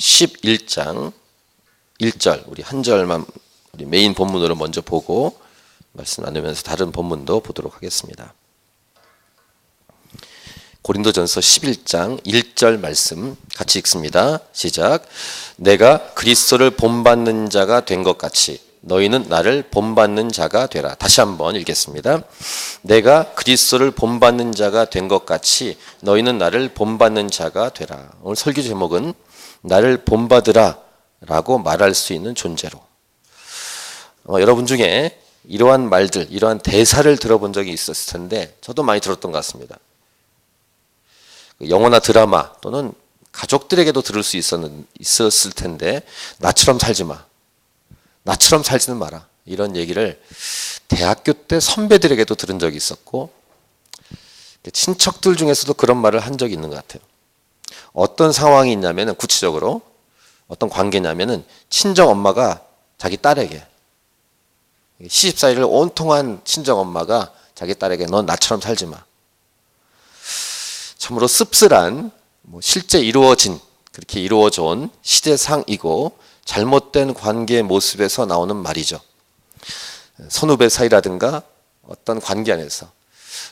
11장 1절 우리 한 절만 우리 메인 본문으로 먼저 보고 말씀 나누면서 다른 본문도 보도록 하겠습니다. 고린도전서 11장 1절 말씀 같이 읽습니다. 시작. 내가 그리스도를 본받는 자가 된 것 같이 너희는 나를 본받는 자가 되라. 다시 한번 읽겠습니다. 내가 그리스도를 본받는 자가 된 것 같이 너희는 나를 본받는 자가 되라. 오늘 설교 제목은 나를 본받으라 라고 말할 수 있는 존재로. 여러분 중에 이러한 말들, 이러한 대사를 들어본 적이 있었을 텐데 저도 많이 들었던 것 같습니다. 영화나 드라마 또는 가족들에게도 들을 수 있었을 텐데 나처럼 살지 마. 나처럼 살지는 마라. 이런 얘기를 대학교 때 선배들에게도 들은 적이 있었고 친척들 중에서도 그런 말을 한 적이 있는 것 같아요. 어떤 상황이 있냐면 구체적으로 어떤 관계냐면은 친정 엄마가 자기 딸에게 시집살이를 온통한 친정 엄마가 자기 딸에게 넌 나처럼 살지 마. 참으로 씁쓸한 실제 그렇게 이루어져 온 시대상이고 잘못된 관계의 모습에서 나오는 말이죠. 선후배 사이라든가 어떤 관계 안에서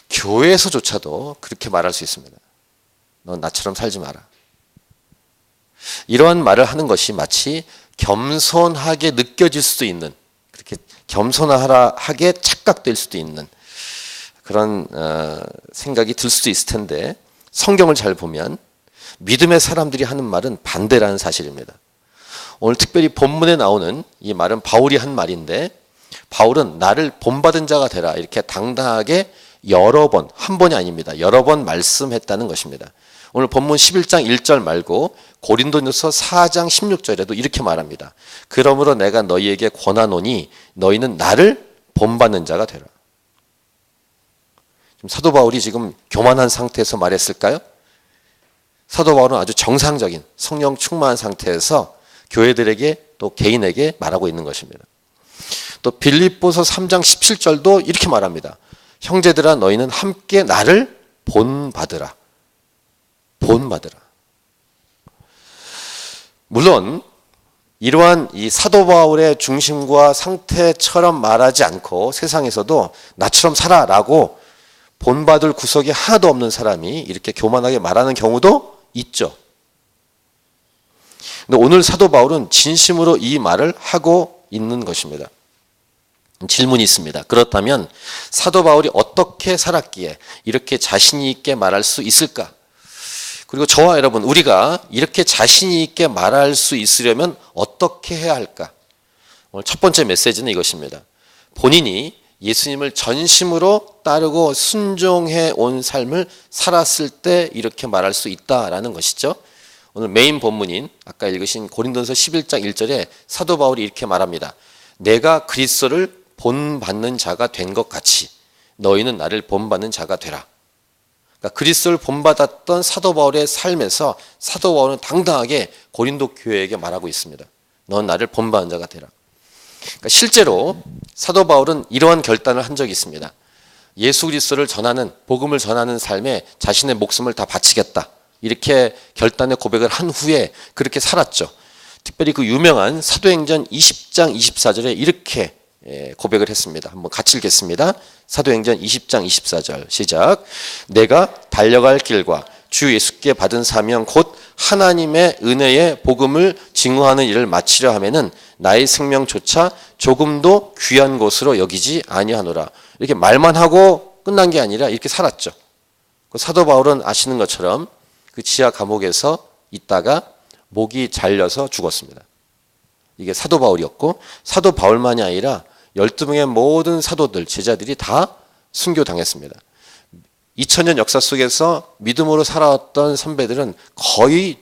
교회에서조차도 그렇게 말할 수 있습니다. 넌 나처럼 살지 마라. 이러한 말을 하는 것이 마치 겸손하게 느껴질 수도 있는, 그렇게 겸손하게 착각될 수도 있는 그런 생각이 들 수도 있을 텐데 성경을 잘 보면 믿음의 사람들이 하는 말은 반대라는 사실입니다. 오늘 특별히 본문에 나오는 이 말은 바울이 한 말인데 바울은 나를 본받은 자가 되라 이렇게 당당하게 여러 번, 한 번이 아닙니다. 여러 번 말씀했다는 것입니다. 오늘 본문 11장 1절 말고 고린도전서 4장 16절에도 이렇게 말합니다. 그러므로 내가 너희에게 권하노니 너희는 나를 본받는 자가 되라. 지금 사도 바울이 지금 교만한 상태에서 말했을까요? 사도 바울은 아주 정상적인 성령 충만한 상태에서 교회들에게 또 개인에게 말하고 있는 것입니다. 또 빌립보서 3장 17절도 이렇게 말합니다. 형제들아 너희는 함께 나를 본받으라. 본받으라. 물론 이러한 이 사도 바울의 중심과 상태처럼 말하지 않고 세상에서도 나처럼 살아라고 본받을 구석이 하나도 없는 사람이 이렇게 교만하게 말하는 경우도 있죠. 근데 오늘 사도 바울은 진심으로 이 말을 하고 있는 것입니다. 질문이 있습니다. 그렇다면 사도 바울이 어떻게 살았기에 이렇게 자신 있게 말할 수 있을까? 그리고 저와 여러분 우리가 이렇게 자신 있게 말할 수 있으려면 어떻게 해야 할까? 오늘 첫 번째 메시지는 이것입니다. 본인이 예수님을 전심으로 따르고 순종해 온 삶을 살았을 때 이렇게 말할 수 있다라는 것이죠. 오늘 메인 본문인 아까 읽으신 고린도전서 11장 1절에 사도 바울이 이렇게 말합니다. 내가 그리스도를 본받는 자가 된 것 같이 너희는 나를 본받는 자가 되라. 그러니까 그리스도를 본받았던 사도 바울의 삶에서 사도 바울은 당당하게 고린도 교회에게 말하고 있습니다. 넌 나를 본받는 자가 되라. 그러니까 실제로 사도 바울은 이러한 결단을 한 적이 있습니다. 예수 그리스도를 전하는 복음을 전하는 삶에 자신의 목숨을 다 바치겠다. 이렇게 결단의 고백을 한 후에 그렇게 살았죠. 특별히 그 유명한 사도행전 20장 24절에 이렇게 고백을 했습니다. 한번 같이 읽겠습니다. 사도행전 20장 24절 시작. 내가 달려갈 길과 주 예수께 받은 사명 곧 하나님의 은혜의 복음을 증거하는 일을 마치려 하면은 나의 생명조차 조금도 귀한 것으로 여기지 아니하노라. 이렇게 말만 하고 끝난 게 아니라 이렇게 살았죠. 사도 바울은 아시는 것처럼 그 지하 감옥에서 있다가 목이 잘려서 죽었습니다. 이게 사도 바울이었고 사도 바울만이 아니라 12명의 모든 사도들, 제자들이 다 순교당했습니다. 2000년 역사 속에서 믿음으로 살아왔던 선배들은 거의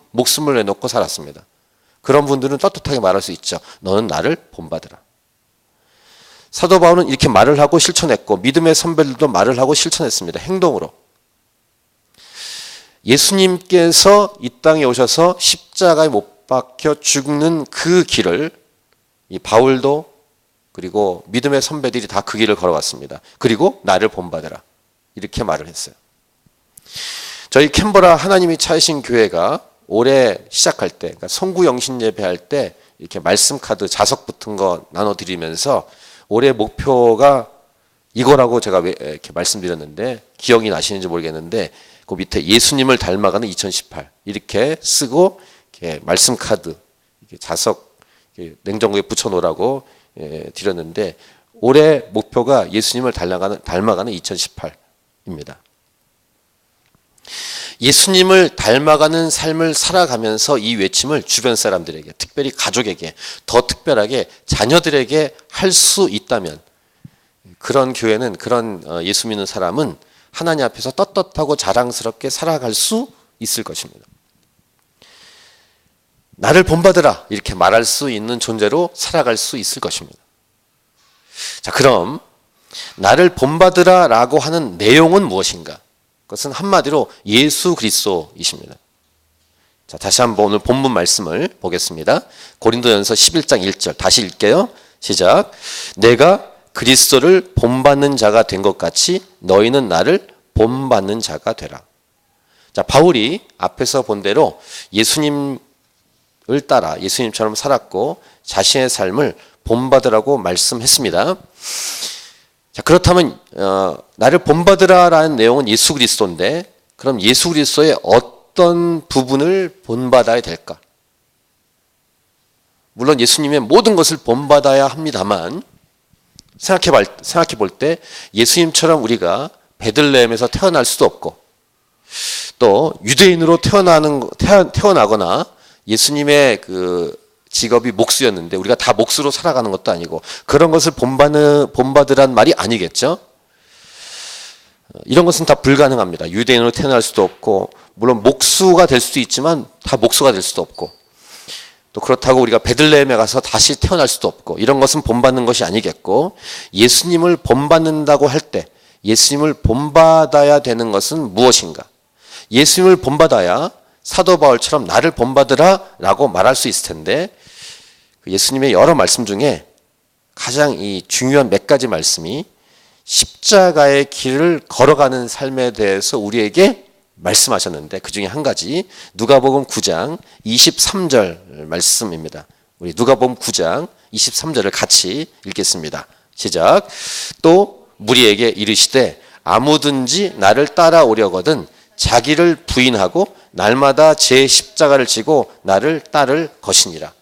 목숨을 내놓고 살았습니다. 그런 분들은 떳떳하게 말할 수 있죠. 너는 나를 본받으라. 사도 바울은 이렇게 말을 하고 실천했고 믿음의 선배들도 말을 하고 실천했습니다. 행동으로. 예수님께서 이 땅에 오셔서 십자가에 못 박혀 죽는 그 길을 이 바울도 그리고 믿음의 선배들이 다 그 길을 걸어왔습니다. 그리고 나를 본받으라. 이렇게 말을 했어요. 저희 캔버라 하나님이 차이신 교회가 올해 시작할 때, 그러니까 송구영신 예배할 때 이렇게 말씀 카드 자석 붙은 거 나눠드리면서 올해 목표가 이거라고 제가 이렇게 말씀드렸는데 기억이 나시는지 모르겠는데 그 밑에 예수님을 닮아가는 2018 이렇게 쓰고 이렇게 말씀 카드 이렇게 자석 이렇게 냉장고에 붙여놓으라고 드렸는데 올해 목표가 예수님을 닮아가는 2018입니다. 예수님을 닮아가는 삶을 살아가면서 이 외침을 주변 사람들에게, 특별히 가족에게, 더 특별하게 자녀들에게 할 수 있다면 그런 교회는, 그런 예수 믿는 사람은 하나님 앞에서 떳떳하고 자랑스럽게 살아갈 수 있을 것입니다. 나를 본받으라 이렇게 말할 수 있는 존재로 살아갈 수 있을 것입니다. 자, 그럼 나를 본받으라 라고 하는 내용은 무엇인가? 그것은 한마디로 예수 그리스도이십니다. 자, 다시 한번 오늘 본문 말씀을 보겠습니다. 고린도전서 11장 1절 다시 읽게요. 시작. 내가 그리스도를 본받는 자가 된 것 같이 너희는 나를 본받는 자가 되라. 자, 바울이 앞에서 본 대로 예수님을 따라 예수님처럼 살았고 자신의 삶을 본받으라고 말씀했습니다. 자, 그렇다면 나를 본받으라라는 내용은 예수 그리스도인데 그럼 예수 그리스도의 어떤 부분을 본받아야 될까? 물론 예수님의 모든 것을 본받아야 합니다만 생각해 볼 때 예수님처럼 우리가 베들레헴에서 태어날 수도 없고 또 유대인으로 태어나거나 예수님의 그 직업이 목수였는데 우리가 다 목수로 살아가는 것도 아니고 그런 것을 본받으란 말이 아니겠죠. 이런 것은 다 불가능합니다. 유대인으로 태어날 수도 없고 물론 목수가 될 수도 있지만 다 목수가 될 수도 없고 또 그렇다고 우리가 베들레헴에 가서 다시 태어날 수도 없고 이런 것은 본받는 것이 아니겠고 예수님을 본받는다고 할 때 예수님을 본받아야 되는 것은 무엇인가? 예수님을 본받아야 사도 바울처럼 나를 본받으라 라고 말할 수 있을 텐데 예수님의 여러 말씀 중에 가장 이 중요한 몇 가지 말씀이 십자가의 길을 걸어가는 삶에 대해서 우리에게 말씀하셨는데 그 중에 한 가지 누가복음 9장 23절 말씀입니다. 우리 누가복음 9장 23절을 같이 읽겠습니다. 시작. 또 무리에게 이르시되 아무든지 나를 따라오려거든 자기를 부인하고 날마다 제 십자가를 지고 나를 따를 것이니라.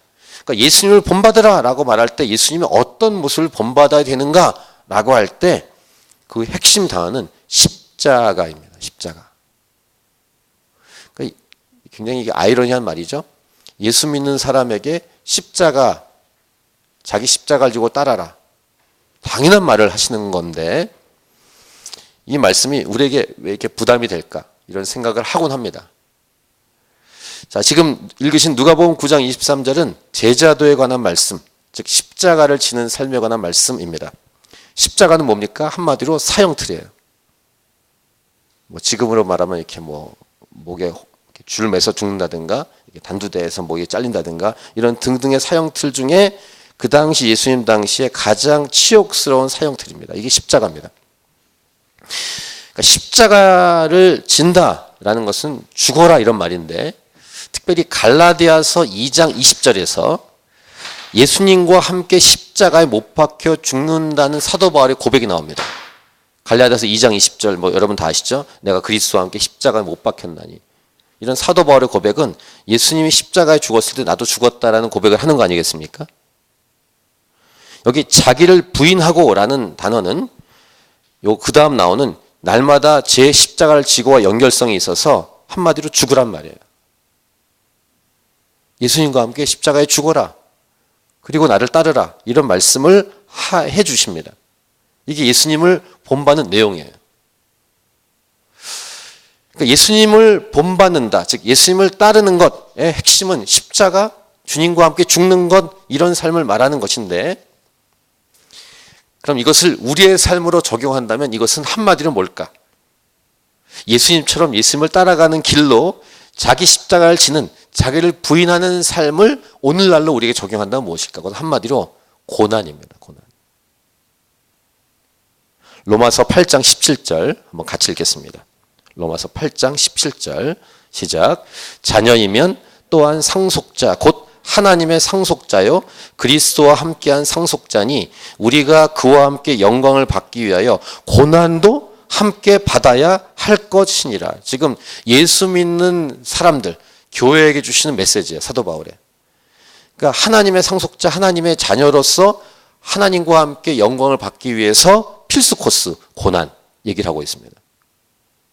그러니까 예수님을 본받으라 라고 말할 때 예수님이 어떤 모습을 본받아야 되는가 라고 할 때 그 핵심 단어는 십자가입니다. 십자가. 그러니까 굉장히 이게 아이러니한 말이죠. 예수 믿는 사람에게 십자가, 자기 십자가를 지고 따라라. 당연한 말을 하시는 건데 이 말씀이 우리에게 왜 이렇게 부담이 될까? 이런 생각을 하곤 합니다. 자, 지금 읽으신 누가복음 9장 23절은 제자도에 관한 말씀, 즉 십자가를 지는 삶에 관한 말씀입니다. 십자가는 뭡니까? 한마디로 사형틀이에요. 뭐 지금으로 말하면 이렇게 뭐 목에 줄 매서 죽는다든가 단두대에서 목이 잘린다든가 이런 등등의 사형틀 중에 그 당시 예수님 당시에 가장 치욕스러운 사형틀입니다. 이게 십자가입니다. 그러니까 십자가를 진다라는 것은 죽어라 이런 말인데 특별히 갈라디아서 2장 20절에서 예수님과 함께 십자가에 못 박혀 죽는다는 사도 바울의 고백이 나옵니다. 갈라디아서 2장 20절 뭐 여러분 다 아시죠? 내가 그리스도와 함께 십자가에 못 박혔나니. 이런 사도 바울의 고백은 예수님이 십자가에 죽었을 때 나도 죽었다라는 고백을 하는 거 아니겠습니까? 여기 자기를 부인하고라는 단어는 요 그 다음 나오는 날마다 제 십자가를 지고와 연결성이 있어서 한마디로 죽으란 말이에요. 예수님과 함께 십자가에 죽어라. 그리고 나를 따르라. 이런 말씀을 해 주십니다. 이게 예수님을 본받는 내용이에요. 그러니까 예수님을 본받는다. 즉 예수님을 따르는 것의 핵심은 십자가, 주님과 함께 죽는 것 이런 삶을 말하는 것인데 그럼 이것을 우리의 삶으로 적용한다면 이것은 한마디로 뭘까? 예수님처럼 예수님을 따라가는 길로 자기 십자가를 지는 자기를 부인하는 삶을 오늘날로 우리에게 적용한다면 무엇일까? 그건 한마디로 고난입니다. 고난. 로마서 8장 17절 한번 같이 읽겠습니다. 로마서 8장 17절 시작. 자녀이면 또한 상속자 곧 하나님의 상속자요 그리스도와 함께한 상속자니 우리가 그와 함께 영광을 받기 위하여 고난도 함께 받아야 할 것이니라. 지금 예수 믿는 사람들 교회에게 주시는 메시지예요. 사도 바울의. 그러니까 하나님의 상속자 하나님의 자녀로서 하나님과 함께 영광을 받기 위해서 필수 코스 고난 얘기를 하고 있습니다.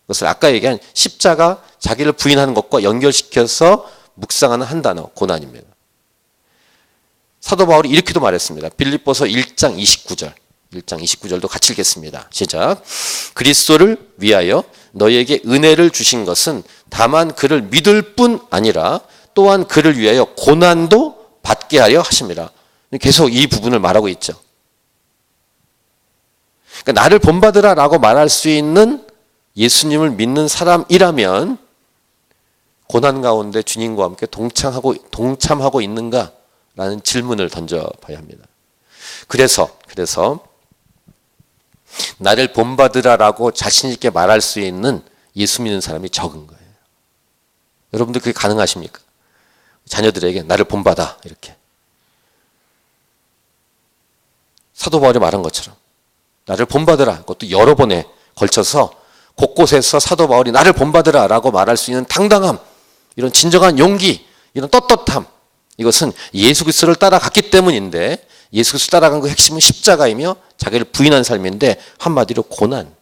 그것을 아까 얘기한 십자가 자기를 부인하는 것과 연결시켜서 묵상하는 한 단어 고난입니다. 사도 바울이 이렇게도 말했습니다. 빌립보서 1장 29절. 1장 29절도 같이 읽겠습니다. 시작. 그리스도를 위하여 너희에게 은혜를 주신 것은 다만 그를 믿을 뿐 아니라 또한 그를 위하여 고난도 받게 하려 하심이라. 계속 이 부분을 말하고 있죠. 그러니까 나를 본받으라 라고 말할 수 있는 예수님을 믿는 사람이라면 고난 가운데 주님과 함께 동참하고 있는가? 라는 질문을 던져봐야 합니다. 그래서 나를 본받으라라고 자신 있게 말할 수 있는 예수 믿는 사람이 적은 거예요. 여러분들 그게 가능하십니까? 자녀들에게 나를 본받아 이렇게. 사도 바울이 말한 것처럼 나를 본받으라. 그것도 여러 번에 걸쳐서 곳곳에서 사도 바울이 나를 본받으라라고 말할 수 있는 당당함, 이런 진정한 용기, 이런 떳떳함, 이것은 예수 그리스도를 따라갔기 때문인데 예수 그리스도 따라간 그 핵심은 십자가이며 자기를 부인한 삶인데 한마디로 고난.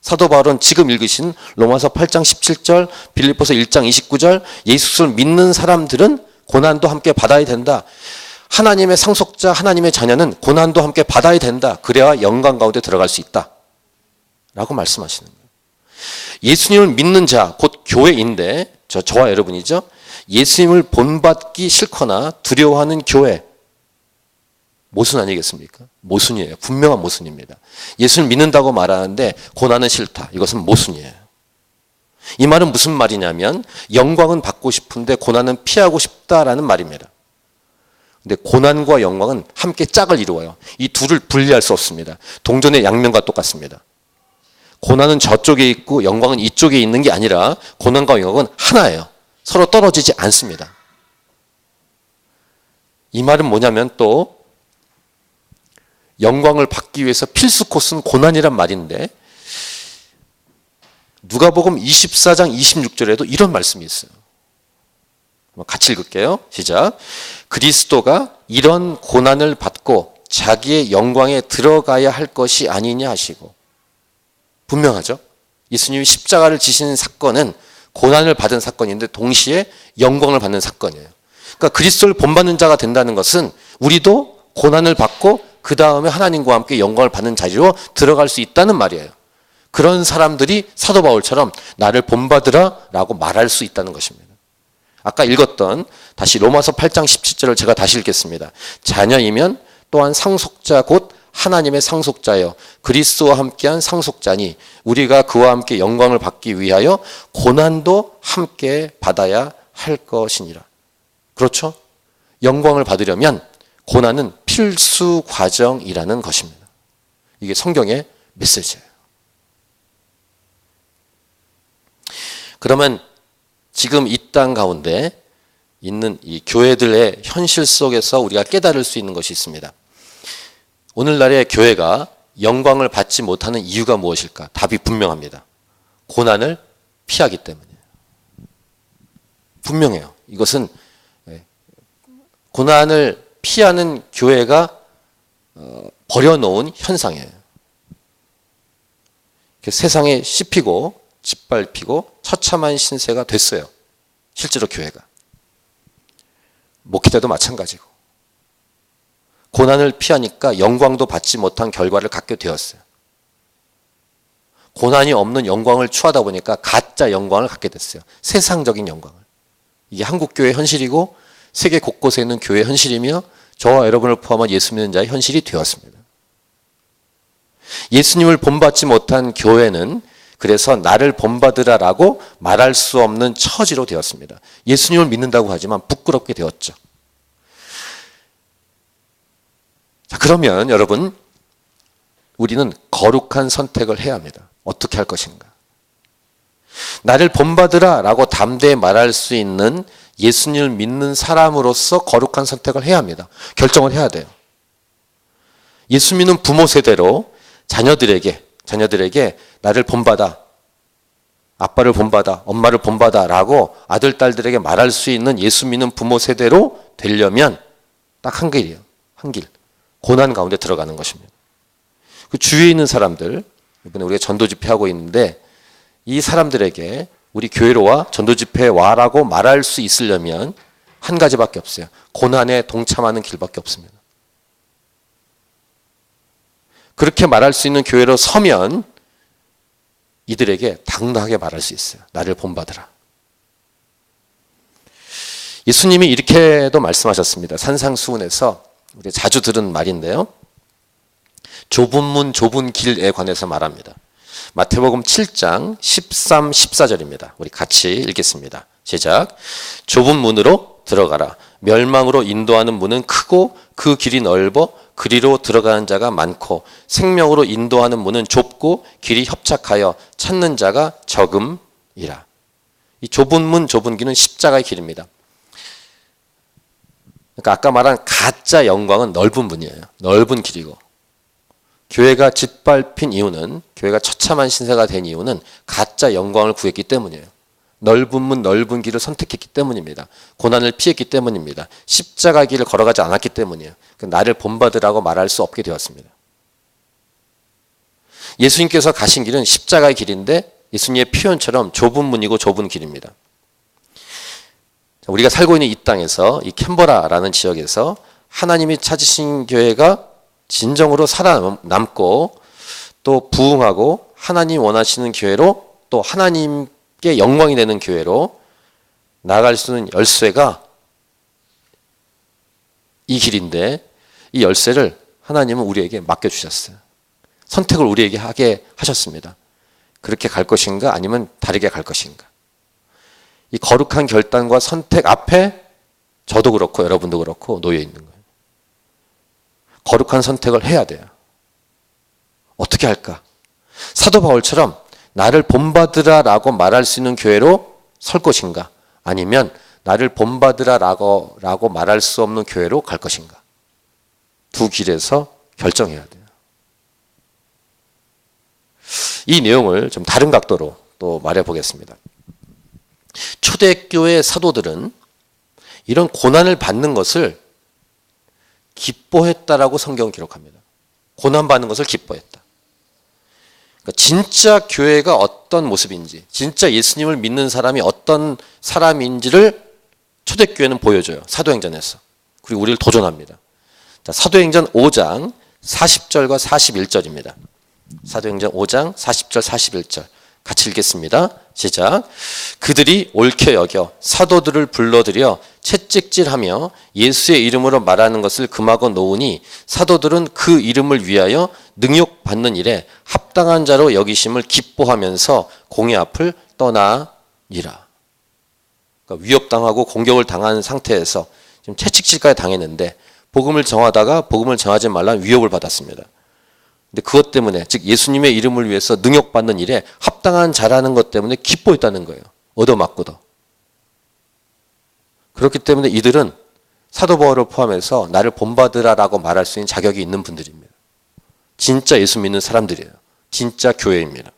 사도 바울은 지금 읽으신 로마서 8장 17절, 빌립보서 1장 29절 예수 그리스도를 믿는 사람들은 고난도 함께 받아야 된다. 하나님의 상속자, 하나님의 자녀는 고난도 함께 받아야 된다. 그래야 영광 가운데 들어갈 수 있다. 라고 말씀하시는 거예요. 예수님을 믿는 자, 곧 교회인데 저와 여러분이죠. 예수님을 본받기 싫거나 두려워하는 교회. 모순 아니겠습니까? 모순이에요. 분명한 모순입니다. 예수를 믿는다고 말하는데 고난은 싫다. 이것은 모순이에요. 이 말은 무슨 말이냐면 영광은 받고 싶은데 고난은 피하고 싶다라는 말입니다. 근데 고난과 영광은 함께 짝을 이루어요. 이 둘을 분리할 수 없습니다. 동전의 양면과 똑같습니다. 고난은 저쪽에 있고 영광은 이쪽에 있는 게 아니라 고난과 영광은 하나예요. 서로 떨어지지 않습니다. 이 말은 뭐냐면 또 영광을 받기 위해서 필수 코스는 고난이란 말인데 누가복음 24장 26절에도 이런 말씀이 있어요. 같이 읽을게요. 시작. 그리스도가 이런 고난을 받고 자기의 영광에 들어가야 할 것이 아니냐 하시고. 분명하죠? 예수님이 십자가를 지시는 사건은 고난을 받은 사건인데 동시에 영광을 받는 사건이에요. 그러니까 그리스도를 본받는 자가 된다는 것은 우리도 고난을 받고 그 다음에 하나님과 함께 영광을 받는 자리로 들어갈 수 있다는 말이에요. 그런 사람들이 사도 바울처럼 나를 본받으라 라고 말할 수 있다는 것입니다. 아까 읽었던 다시 로마서 8장 17절을 제가 다시 읽겠습니다. 자녀이면 또한 상속자 곧 하나님의 상속자여 그리스도와 함께한 상속자니 우리가 그와 함께 영광을 받기 위하여 고난도 함께 받아야 할 것이니라. 그렇죠? 영광을 받으려면 고난은 필수 과정이라는 것입니다. 이게 성경의 메시지예요. 그러면 지금 이 땅 가운데 있는 이 교회들의 현실 속에서 우리가 깨달을 수 있는 것이 있습니다. 오늘날의 교회가 영광을 받지 못하는 이유가 무엇일까? 답이 분명합니다. 고난을 피하기 때문이에요. 분명해요. 이것은 고난을 피하는 교회가 버려놓은 현상이에요. 세상에 씹히고 짓밟히고 처참한 신세가 됐어요. 실제로 교회가. 목회자도 마찬가지고. 고난을 피하니까 영광도 받지 못한 결과를 갖게 되었어요. 고난이 없는 영광을 추하다 보니까 가짜 영광을 갖게 됐어요. 세상적인 영광을. 이게 한국교회 현실이고 세계 곳곳에 있는 교회 현실이며 저와 여러분을 포함한 예수 믿는 자의 현실이 되었습니다. 예수님을 본받지 못한 교회는 그래서 나를 본받으라라고 말할 수 없는 처지로 되었습니다. 예수님을 믿는다고 하지만 부끄럽게 되었죠. 자, 그러면 여러분 우리는 거룩한 선택을 해야 합니다. 어떻게 할 것인가? 나를 본받으라 라고 담대히 말할 수 있는 예수님을 믿는 사람으로서 거룩한 선택을 해야 합니다. 결정을 해야 돼요. 예수 믿는 부모 세대로 자녀들에게 나를 본받아, 아빠를 본받아, 엄마를 본받아 라고 아들, 딸들에게 말할 수 있는 예수 믿는 부모 세대로 되려면 딱 한 길이에요. 한 길. 고난 가운데 들어가는 것입니다. 그 주위에 있는 사람들, 이번에 우리가 전도 집회하고 있는데 이 사람들에게 우리 교회로 와, 전도 집회에 와라고 말할 수 있으려면 한 가지밖에 없어요. 고난에 동참하는 길밖에 없습니다. 그렇게 말할 수 있는 교회로 서면 이들에게 당당하게 말할 수 있어요. 나를 본받으라. 예수님이 이렇게도 말씀하셨습니다. 산상수훈에서 우리 자주 들은 말인데요. 좁은 문 좁은 길에 관해서 말합니다. 마태복음 7장 13, 14절입니다. 우리 같이 읽겠습니다. 시작. 좁은 문으로 들어가라. 멸망으로 인도하는 문은 크고 그 길이 넓어 그리로 들어가는 자가 많고 생명으로 인도하는 문은 좁고 길이 협착하여 찾는 자가 적음이라. 이 좁은 문 좁은 길은 십자가의 길입니다. 그러니까 아까 말한 가짜 영광은 넓은 문이에요. 넓은 길이고, 교회가 짓밟힌 이유는, 교회가 처참한 신세가 된 이유는 가짜 영광을 구했기 때문이에요. 넓은 문 넓은 길을 선택했기 때문입니다. 고난을 피했기 때문입니다. 십자가 길을 걸어가지 않았기 때문이에요. 나를 본받으라고 말할 수 없게 되었습니다. 예수님께서 가신 길은 십자가의 길인데 예수님의 표현처럼 좁은 문이고 좁은 길입니다. 우리가 살고 있는 이 땅에서, 이 캔버라라는 지역에서 하나님이 찾으신 교회가 진정으로 살아남고 또 부흥하고 하나님 원하시는 교회로, 또 하나님께 영광이 되는 교회로 나아갈 수 있는 열쇠가 이 길인데, 이 열쇠를 하나님은 우리에게 맡겨주셨어요. 선택을 우리에게 하게 하셨습니다. 그렇게 갈 것인가 아니면 다르게 갈 것인가. 이 거룩한 결단과 선택 앞에 저도 그렇고 여러분도 그렇고 놓여 있는 거예요. 거룩한 선택을 해야 돼요. 어떻게 할까? 사도 바울처럼 나를 본받으라라고 말할 수 있는 교회로 설 것인가? 아니면 나를 본받으라라고 말할 수 없는 교회로 갈 것인가? 두 길에서 결정해야 돼요. 이 내용을 좀 다른 각도로 또 말해 보겠습니다. 초대교회 사도들은 이런 고난을 받는 것을 기뻐했다라고 성경은 기록합니다. 고난받는 것을 기뻐했다. 그러니까 진짜 교회가 어떤 모습인지, 진짜 예수님을 믿는 사람이 어떤 사람인지를 초대교회는 보여줘요. 사도행전에서. 그리고 우리를 도전합니다. 자, 사도행전 5장 40절과 41절입니다. 사도행전 5장 40절 41절 같이 읽겠습니다. 시작. 그들이 옳게 여겨 사도들을 불러들여 채찍질하며 예수의 이름으로 말하는 것을 금하고 놓으니 사도들은 그 이름을 위하여 능욕받는 일에 합당한 자로 여기심을 기뻐하면서 공회 앞을 떠나니라. 그러니까 위협당하고 공격을 당한 상태에서 지금 채찍질까지 당했는데 복음을 전하다가 복음을 전하지 말라는 위협을 받았습니다. 근데 그것 때문에, 즉 예수님의 이름을 위해서 능욕받는 일에 합당한 자라는 것 때문에 기뻐했다는 거예요. 얻어맞고도. 그렇기 때문에 이들은 사도 바울을 포함해서 나를 본받으라라고 말할 수 있는 자격이 있는 분들입니다. 진짜 예수 믿는 사람들이에요. 진짜 교회입니다.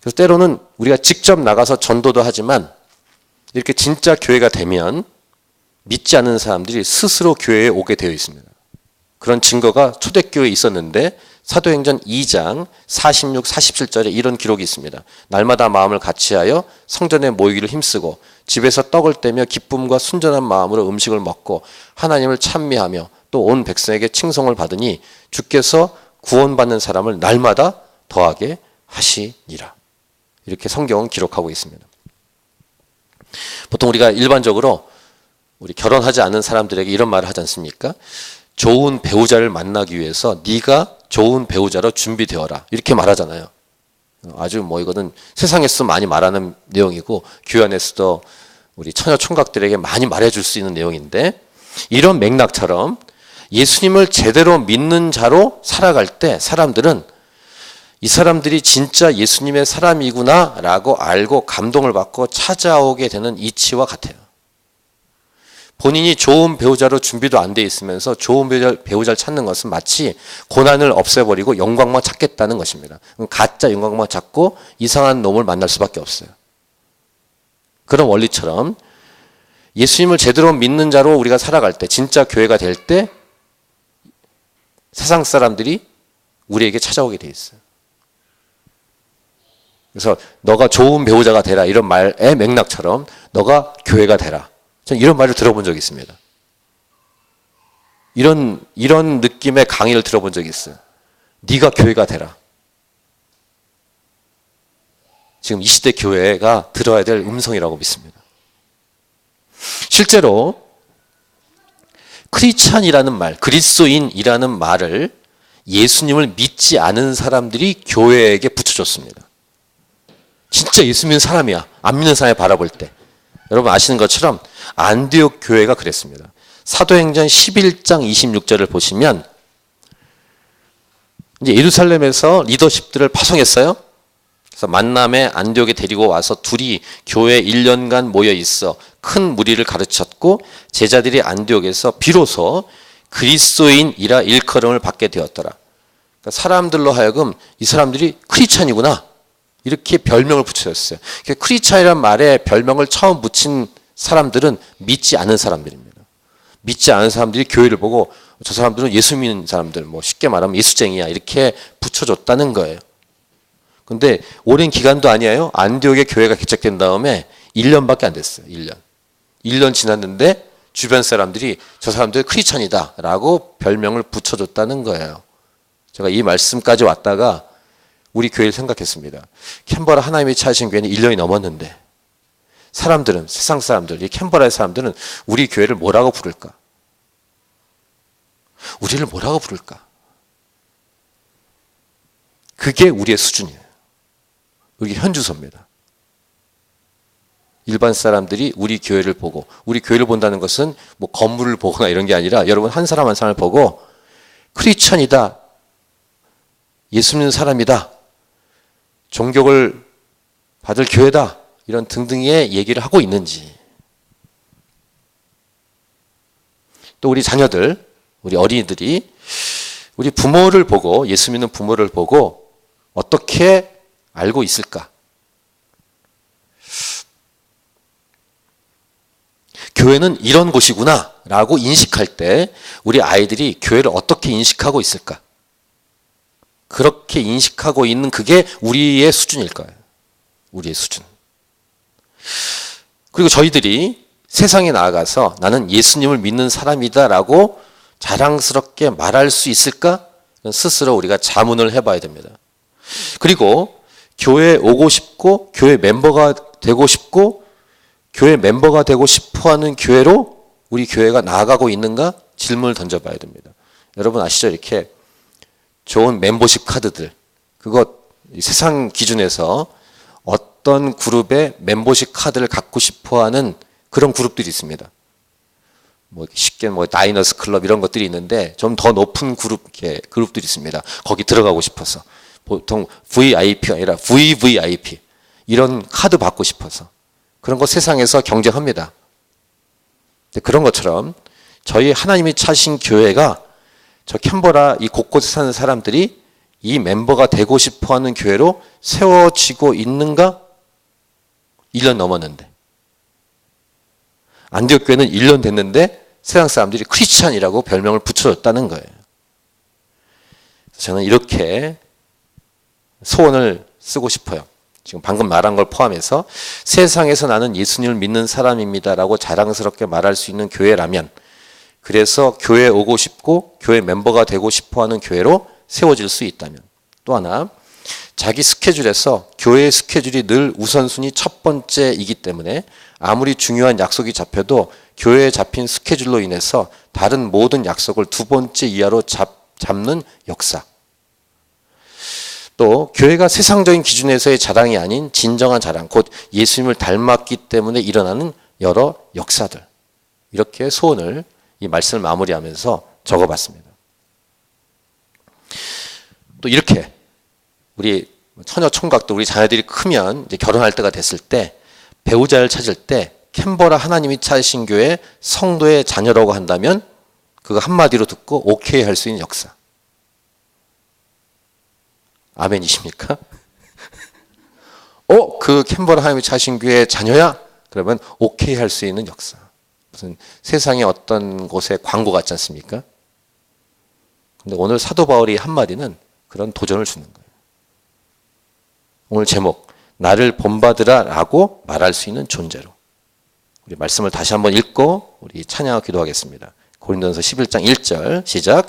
그래서 때로는 우리가 직접 나가서 전도도 하지만 이렇게 진짜 교회가 되면 믿지 않는 사람들이 스스로 교회에 오게 되어 있습니다. 그런 증거가 초대교회에 있었는데 사도행전 2장 46, 47절에 이런 기록이 있습니다. 날마다 마음을 같이하여 성전에 모이기를 힘쓰고 집에서 떡을 떼며 기쁨과 순전한 마음으로 음식을 먹고 하나님을 찬미하며 또 온 백성에게 칭송을 받으니 주께서 구원받는 사람을 날마다 더하게 하시니라. 이렇게 성경은 기록하고 있습니다. 보통 우리가 일반적으로 우리 결혼하지 않은 사람들에게 이런 말을 하지 않습니까? 좋은 배우자를 만나기 위해서 네가 좋은 배우자로 준비되어라. 이렇게 말하잖아요. 아주 이거는 세상에서 많이 말하는 내용이고 교회 안에서도 우리 처녀 총각들에게 많이 말해줄 수 있는 내용인데, 이런 맥락처럼 예수님을 제대로 믿는 자로 살아갈 때 사람들은 이 사람들이 진짜 예수님의 사람이구나 라고 알고 감동을 받고 찾아오게 되는 이치와 같아요. 본인이 좋은 배우자로 준비도 안 돼 있으면서 좋은 배우자를 찾는 것은 마치 고난을 없애버리고 영광만 찾겠다는 것입니다. 가짜 영광만 찾고 이상한 놈을 만날 수밖에 없어요. 그런 원리처럼 예수님을 제대로 믿는 자로 우리가 살아갈 때, 진짜 교회가 될 때 세상 사람들이 우리에게 찾아오게 돼 있어요. 그래서 너가 좋은 배우자가 되라 이런 말의 맥락처럼 너가 교회가 되라. 저는 이런 말을 들어본 적이 있습니다. 이런 느낌의 강의를 들어본 적이 있어요. 네가 교회가 되라. 지금 이 시대 교회가 들어야 될 음성이라고 믿습니다. 실제로 크리스찬이라는 말, 그리스도인이라는 말을 예수님을 믿지 않은 사람들이 교회에게 붙여줬습니다. 진짜 예수 믿는 사람이야. 안 믿는 사람이 바라볼 때. 여러분 아시는 것처럼 안디옥 교회가 그랬습니다. 사도행전 11장 26절을 보시면 이제 예루살렘에서 리더십들을 파송했어요. 그래서 만남에 안디옥에 데리고 와서 둘이 교회 1년간 모여 있어 큰 무리를 가르쳤고 제자들이 안디옥에서 비로소 그리스도인이라 일컬음을 받게 되었더라. 그러니까 사람들로 하여금 이 사람들이 크리스찬이구나 이렇게 별명을 붙여줬어요. 크리스찬이라는 말에 별명을 처음 붙인 사람들은 믿지 않은 사람들입니다. 믿지 않은 사람들이 교회를 보고 저 사람들은 예수 믿는 사람들, 뭐 쉽게 말하면 예수쟁이야 이렇게 붙여줬다는 거예요. 근데 오랜 기간도 아니에요. 안디옥의 교회가 개척된 다음에 1년밖에 안 됐어요. 1년 지났는데 주변 사람들이 저 사람들 크리스찬이다 라고 별명을 붙여줬다는 거예요. 제가 이 말씀까지 왔다가 우리 교회를 생각했습니다. 캔버라 하나님이 찾으신 교회는 1년이 넘었는데 사람들은, 세상 사람들, 이 캔버라의 사람들은 우리 교회를 뭐라고 부를까? 우리를 뭐라고 부를까? 그게 우리의 수준이에요. 그게 현주소입니다. 일반 사람들이 우리 교회를 보고, 우리 교회를 본다는 것은 뭐 건물을 보거나 이런 게 아니라 여러분 한 사람 한 사람을 보고 크리스천이다, 예수 믿는 사람이다, 종교를 받을 교회다 이런 등등의 얘기를 하고 있는지, 또 우리 자녀들, 우리 어린이들이 우리 부모를 보고, 예수 믿는 부모를 보고 어떻게 알고 있을까? 교회는 이런 곳이구나 라고 인식할 때 우리 아이들이 교회를 어떻게 인식하고 있을까? 그렇게 인식하고 있는 그게 우리의 수준일 거예요. 우리의 수준. 그리고 저희들이 세상에 나아가서 나는 예수님을 믿는 사람이다 라고 자랑스럽게 말할 수 있을까? 스스로 우리가 자문을 해봐야 됩니다. 그리고 교회에 오고 싶고 교회 멤버가 되고 싶고 교회 멤버가 되고 싶어하는 교회로 우리 교회가 나아가고 있는가? 질문을 던져봐야 됩니다. 여러분 아시죠? 이렇게 좋은 멤버십 카드들, 그거 세상 기준에서 어떤 그룹의 멤버십 카드를 갖고 싶어하는 그런 그룹들이 있습니다. 뭐 쉽게 뭐 다이너스 클럽 이런 것들이 있는데 좀 더 높은 그룹들이 있습니다. 거기 들어가고 싶어서 보통 VIP가 아니라 VVIP 이런 카드 받고 싶어서 그런 거 세상에서 경쟁합니다. 그런 것처럼 저희 하나님이 찾으신 교회가 저 캔버라 이 곳곳에 사는 사람들이 이 멤버가 되고 싶어하는 교회로 세워지고 있는가? 1년 넘었는데. 안디옥 교회는 1년 됐는데 세상 사람들이 크리스찬이라고 별명을 붙여줬다는 거예요. 저는 이렇게 소원을 쓰고 싶어요. 지금 방금 말한 걸 포함해서 세상에서 나는 예수님을 믿는 사람입니다라고 자랑스럽게 말할 수 있는 교회라면, 그래서 교회에 오고 싶고 교회 멤버가 되고 싶어하는 교회로 세워질 수 있다면, 또 하나 자기 스케줄에서 교회의 스케줄이 늘 우선순위 첫 번째이기 때문에 아무리 중요한 약속이 잡혀도 교회에 잡힌 스케줄로 인해서 다른 모든 약속을 두 번째 이하로 잡는 역사. 또 교회가 세상적인 기준에서의 자랑이 아닌 진정한 자랑, 곧 예수님을 닮았기 때문에 일어나는 여러 역사들. 이렇게 소원을 이 말씀을 마무리하면서 적어봤습니다. 또 이렇게 우리 처녀 총각도 우리 자녀들이 크면 이제 결혼할 때가 됐을 때 배우자를 찾을 때 캔버라 하나님이 찾으신 교회 성도의 자녀라고 한다면 그거 한마디로 듣고 오케이 할 수 있는 역사. 아멘이십니까? 그 캔버라 하나님이 찾으신 교회 자녀야? 그러면 오케이 할 수 있는 역사. 무슨 세상의 어떤 곳에 광고 같지 않습니까? 근데 오늘 사도 바울이 한마디는 그런 도전을 주는 거예요. 오늘 제목, 나를 본받으라 라고 말할 수 있는 존재로. 우리 말씀을 다시 한번 읽고 우리 찬양하고 기도하겠습니다. 고린도전서 11장 1절 시작.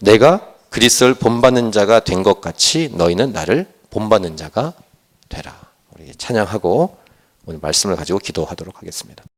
내가 그리스도를 본받는 자가 된 것 같이 너희는 나를 본받는 자가 되라. 우리 찬양하고 오늘 말씀을 가지고 기도하도록 하겠습니다.